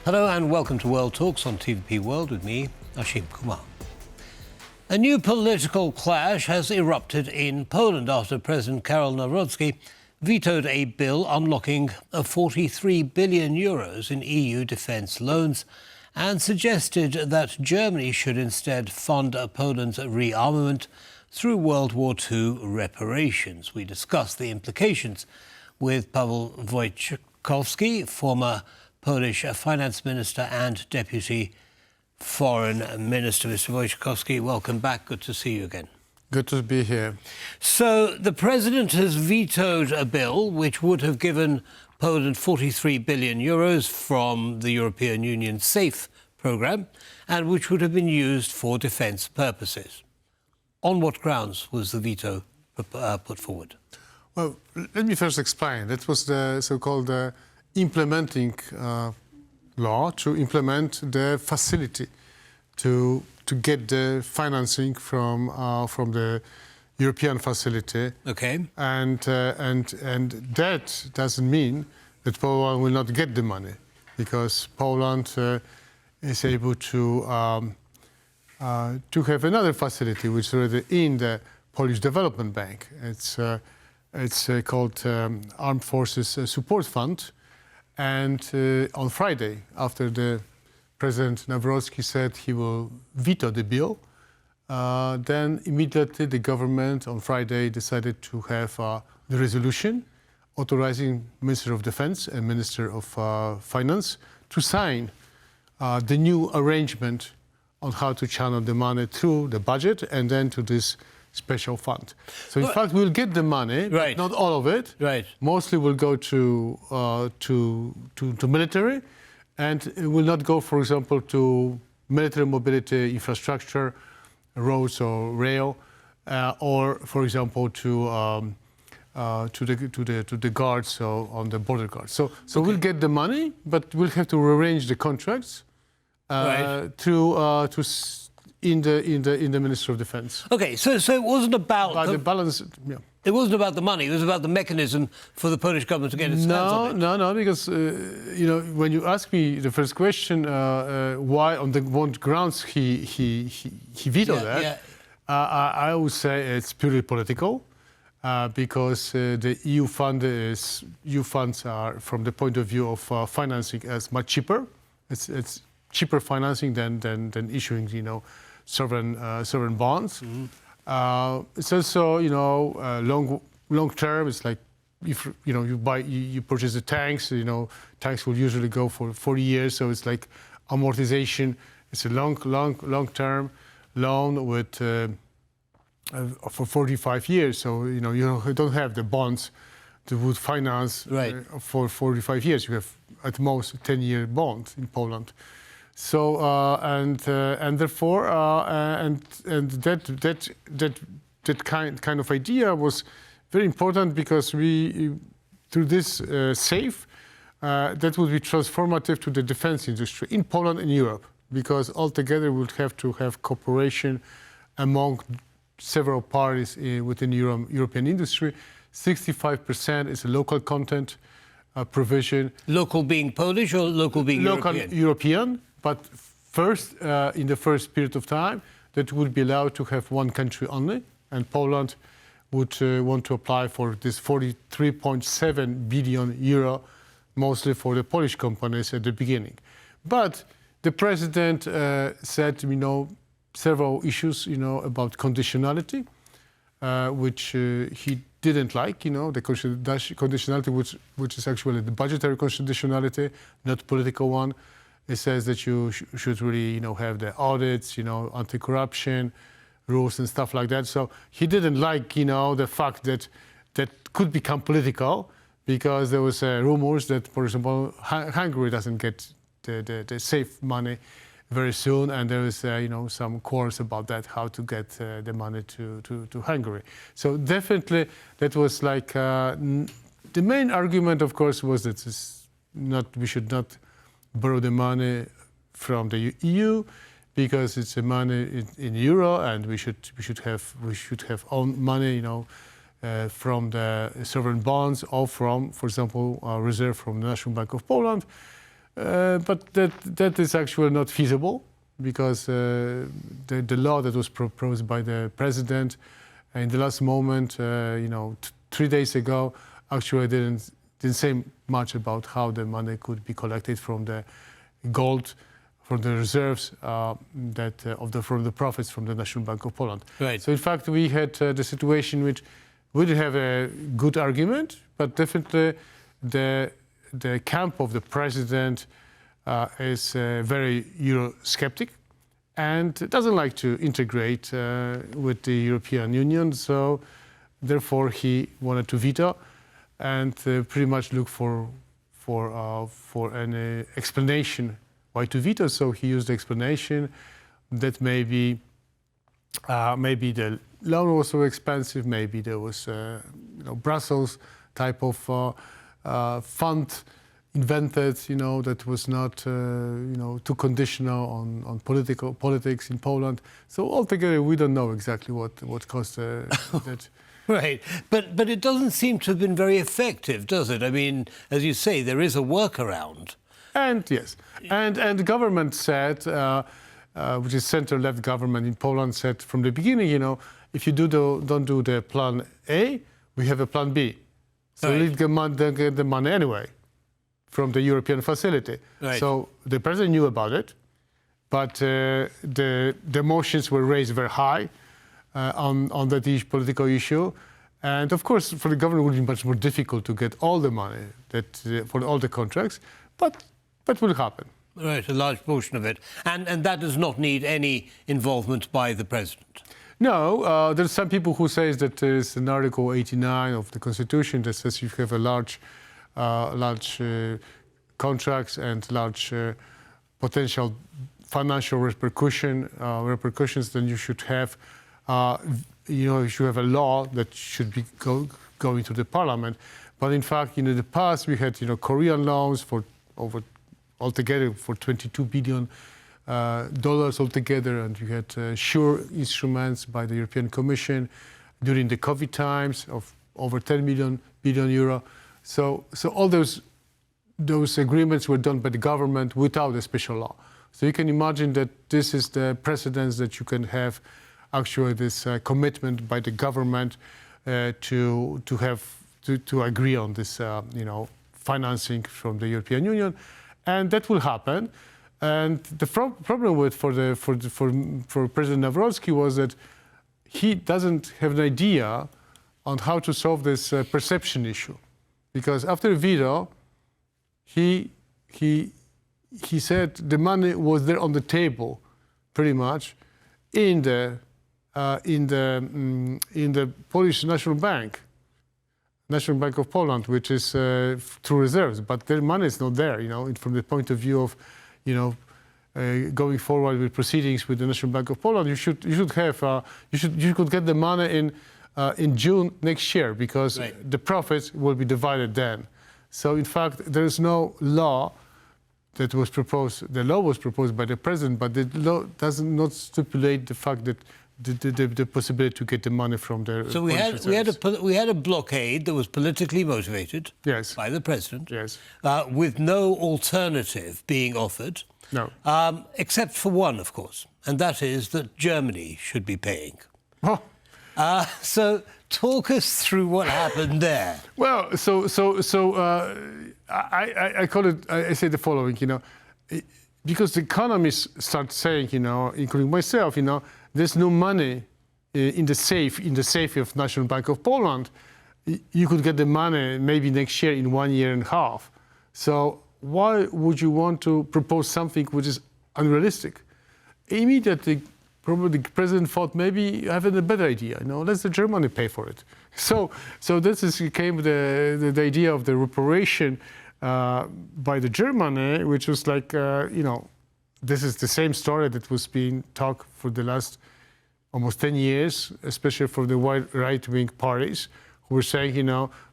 Hello and welcome to World Talks on TVP World with me, Ashim Kumar. A new political clash has erupted in Poland after President Karol Nawrocki vetoed a bill unlocking 43 billion euros in EU defence loans and suggested that Germany should instead fund Poland's rearmament through World War II reparations. We discussed the implications with Paweł Wojciechowski, former Polish finance minister and deputy foreign minister. Mr. Wojciechowski, welcome back. Good to see you again. Good to be here. So the president has vetoed a bill which would have given Poland 43 billion euros from the European Union SAFE programme and which would have been used for defence purposes. On what grounds was the veto put forward? Well, let me first explain. That was the so-called implementing law to implement the facility to get the financing from the European facility. Okay. And that doesn't mean that Poland will not get the money, because Poland is able to have another facility which is already in the Polish Development Bank. It's called Armed Forces Support Fund. And on Friday, after the President Nawrocki said he will veto the bill, then immediately the government on Friday decided to have the resolution authorizing Minister of Defense and Minister of Finance to sign the new arrangement on how to channel the money through the budget and then to this special fund. So in fact, we'll get the money, right, but not all of it. Right. Mostly will go to military, and it will not go, for example, to military mobility infrastructure, roads or rail, or, for example, to the guards, so on the border guards. So Okay. We'll get the money, but we'll have to rearrange the contracts Right. in the Ministry of Defense. Okay, so it wasn't about The balance, yeah. It wasn't about the money. It was about the mechanism for the Polish government to get its hands on it. No, because when you ask me the first question, why on what grounds he vetoed that, I would say it's purely political, because the EU funds are, from the point of view of financing, as much cheaper. It's cheaper financing than issuing, sovereign bonds. Mm-hmm. It's also, long term. It's like if you purchase the tanks. Tanks will usually go for 40 years, so it's like amortization. It's a long term loan with for 45 years. So you don't have the bonds that would finance for 45 years. You have at most a 10-year bond in Poland. So and therefore that kind of idea was very important, because we, through this SAFE, that would be transformative to the defense industry in Poland and Europe, because altogether we would have to have cooperation among several parties within European industry. 65% is a local content provision. Local being Polish or local being European? But first, in the first period of time, that would be allowed to have one country only, and Poland would want to apply for this 43.7 billion euro, mostly for the Polish companies at the beginning. But the president said, several issues, about conditionality, which he didn't like, the conditionality, which is actually the budgetary conditionality, not political one. It says that you should really, have the audits, anti-corruption rules and stuff like that. So he didn't like, the fact that could become political, because there was rumors that, for example, Hungary doesn't get the SAFE money very soon, and there is, some course about that, how to get the money to Hungary. So definitely that was like the main argument, of course, was that we should not borrow the money from the EU, because it's a money in euro, and we should have own money, from the sovereign bonds, or from, for example, reserve from the National Bank of Poland. But that is actually not feasible because the law that was proposed by the president in the last moment, 3 days ago, actually didn't say much about how the money could be collected from the gold, from the reserves from the profits from the National Bank of Poland. Right. So in fact, we had the situation which we didn't have a good argument, but definitely the camp of the president is very Eurosceptic and doesn't like to integrate with the European Union. So therefore, he wanted to veto and pretty much look for an explanation why to veto. So he used the explanation that maybe the loan was so expensive, maybe there was Brussels type of fund invented, that was not too conditional on politics in Poland. So altogether, we don't know exactly what caused that. Right, but it doesn't seem to have been very effective, does it? I mean, as you say, there is a workaround. And yes, and the government said, which is center-left government in Poland, said from the beginning, if you don't do the plan A, we have a plan B. So right. They'll get the money anyway from the European facility. Right. So the president knew about it, but the emotions were raised very high on that political issue. And of course, for the government, it would be much more difficult to get all the money for all the contracts, but will happen. Right, a large portion of it. And that does not need any involvement by the president. No, there's some people who say that there's an Article 89 of the Constitution that says you have a large contracts and large potential financial repercussions, then you should have, you should have a law that should be going to the parliament. But in fact, in the past, we had, Korean loans for altogether for $22 billion altogether, and we had sure instruments by the European Commission during the COVID times of over 10 billion euro. So all those agreements were done by the government without a special law. So you can imagine that this is the precedence that you can have actually this commitment by the government to agree on this financing from the European Union, and that will happen. And the problem for President Nawrocki was that he doesn't have an idea on how to solve this perception issue, because after veto, he said the money was there on the table, pretty much, in the Polish National Bank of Poland, which is through reserves, but their money is not there. From the point of view of going forward with proceedings with the National Bank of Poland, you could get the money in June next year, because right. the profits will be divided then. So in fact, there is no law that was proposed. The law was proposed by the president, but the law does not stipulate the fact that the possibility to get the money from the. So we had a blockade that was politically motivated. Yes. By the president. Yes. With no alternative being offered. No. Except for one, of course, and that is that Germany should be paying. Oh. So talk us through what happened there. Well, I call it. I say the following. Because the economists start saying, including myself, there's no money in the safe of National Bank of Poland. You could get the money maybe next year in 1 year and a half. So why would you want to propose something which is unrealistic? Immediately, probably the president thought maybe I have a better idea. Let the Germany pay for it. So this became the idea of the reparation by the Germany, which was like, this is the same story that was being talked for the last almost 10 years, especially for the right-wing parties, who were saying,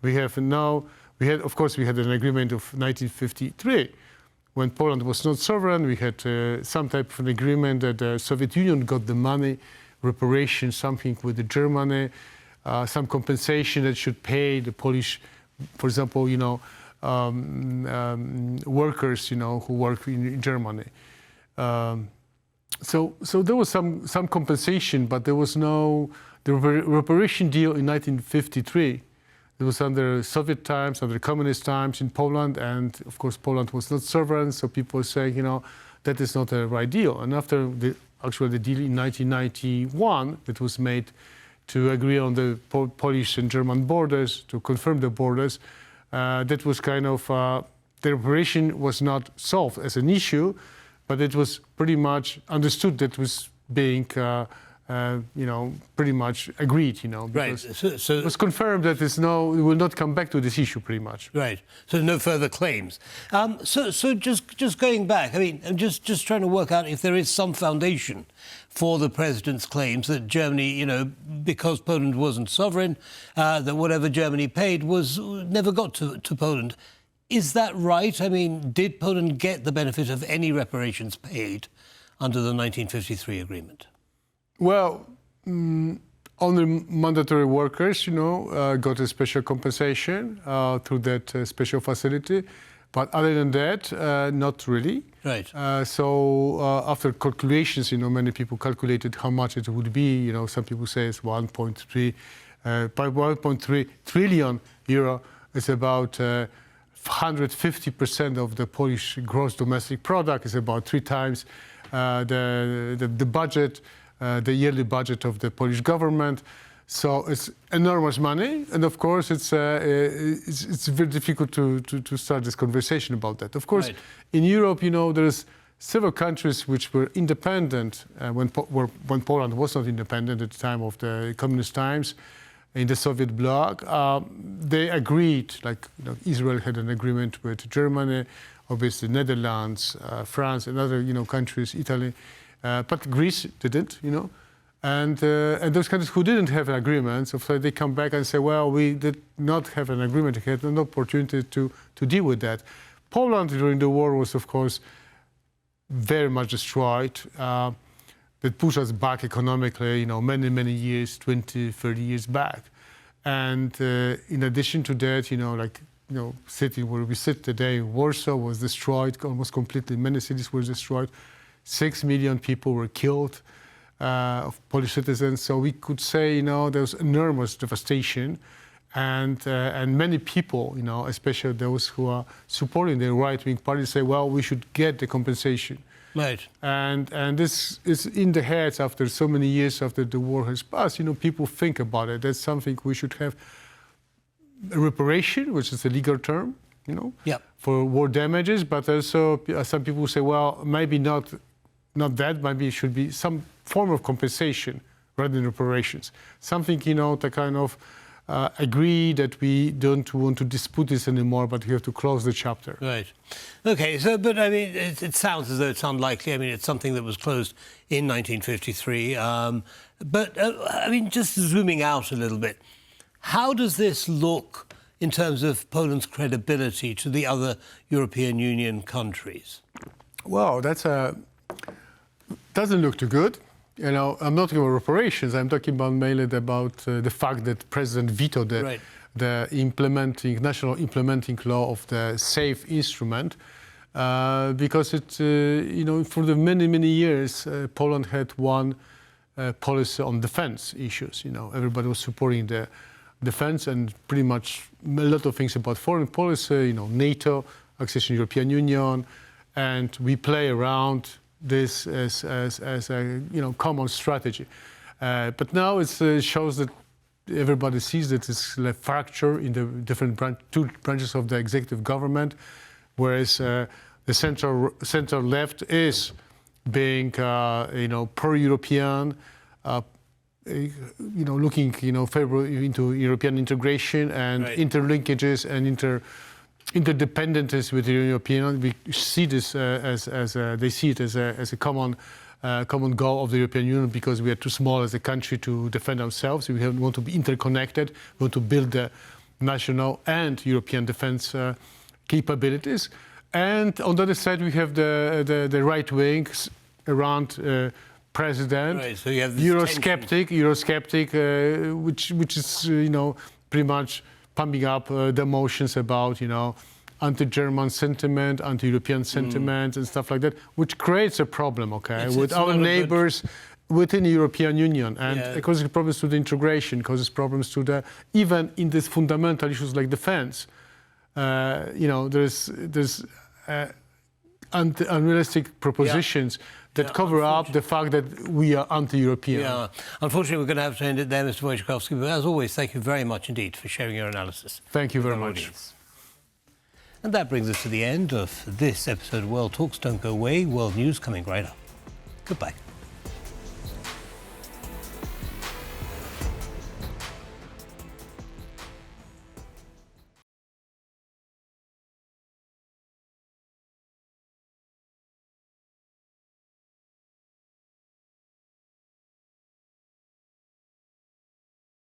we had an agreement of 1953. When Poland was not sovereign, we had some type of an agreement that the Soviet Union got the money, reparations, something with the Germany, some compensation that should pay the Polish, for example, workers, who work in Germany. So there was some compensation, but there was no the reparation deal in 1953. It was under Soviet times, under communist times in Poland, and of course Poland was not sovereign. So people were saying, that is not a right deal. And after the deal in 1991 that was made to agree on the Polish and German borders, to confirm the borders, that was kind of, the reparation was not solved as an issue, but it was pretty much understood that was being, pretty much agreed, because right. So it was confirmed that we will not come back to this issue, pretty much. Right. So no further claims. So just going back, I mean, I'm just trying to work out if there is some foundation for the president's claims that Germany, because Poland wasn't sovereign, that whatever Germany paid never got to Poland. Is that right? I mean, did Poland get the benefit of any reparations paid under the 1953 agreement? Well, only mandatory workers, got a special compensation through that special facility. But other than that, not really. Right. So after calculations, many people calculated how much it would be. Some people say it's 1.3 trillion euro. It's about 150% of the Polish gross domestic product. Is about 3 times the budget, the yearly budget of the Polish government. So it's enormous money, and of course it's very difficult to start this conversation about that. Of course, right. In Europe, there's several countries which were independent when Poland was not independent at the time of the communist times. In the Soviet bloc, they agreed, like Israel had an agreement with Germany, obviously Netherlands, France, and other countries, Italy, but Greece didn't, and those countries who didn't have an agreement, so they come back and say, well, we did not have an agreement, we had no opportunity to deal with that. Poland during the war was, of course, very much destroyed. That pushed us back economically, many, many years, 20, 30 years back. And in addition to that, city where we sit today, Warsaw was destroyed almost completely. Many cities were destroyed. 6 million people were killed of Polish citizens. So we could say, there was enormous devastation. And many people, especially those who are supporting the right-wing party, say, well, we should get the compensation. Right. And this is in the heads after so many years after the war has passed. People think about it. That's something we should have. A reparation, which is a legal term, yep. for war damages. But also some people say, well, maybe not that. Maybe it should be some form of compensation rather than reparations. Something, to kind of agree that we don't want to dispute this anymore, but we have to close the chapter. Right. Okay, but I mean, it sounds as though it's unlikely. I mean, it's something that was closed in 1953. But I mean, just zooming out a little bit, how does this look in terms of Poland's credibility to the other European Union countries? Well, doesn't look too good. I'm not talking about reparations. I'm talking mainly about the fact that President vetoed the national implementing law of the SAFE instrument, because for the many, many years, Poland had one policy on defense issues. Everybody was supporting the defense and pretty much a lot of things about foreign policy, NATO, accession to the European Union, and we play around this as a common strategy. But now it shows that everybody sees that it's a fracture in the different two branches of the executive government, whereas the center left is being pro-European, looking favorably into European integration and right. interlinkages and interdependencies with the European. We see this they see it as a common goal of the European Union, because we are too small as a country to defend ourselves. We want to be interconnected. We want to build the national and European defense capabilities. And on the other side, we have the right wings around president, right, so you have this Eurosceptic, which is pretty much pumping up the emotions about anti-German sentiment, anti-European sentiment, and stuff like that, which creates a problem, It's with not our a good- neighbors within the European Union, and Yeah. it causes problems to the integration, causes problems to the even in these fundamental issues like defense. There's unrealistic propositions that cover up the fact that we are anti-European. Yeah. Unfortunately, we're going to have to end it there, Mr. Wojciechowski. But as always, thank you very much indeed for sharing your analysis. Thank you very with our much. audience. And that brings us to the end of this episode of World Talks. Don't go away. World News coming right up. Goodbye.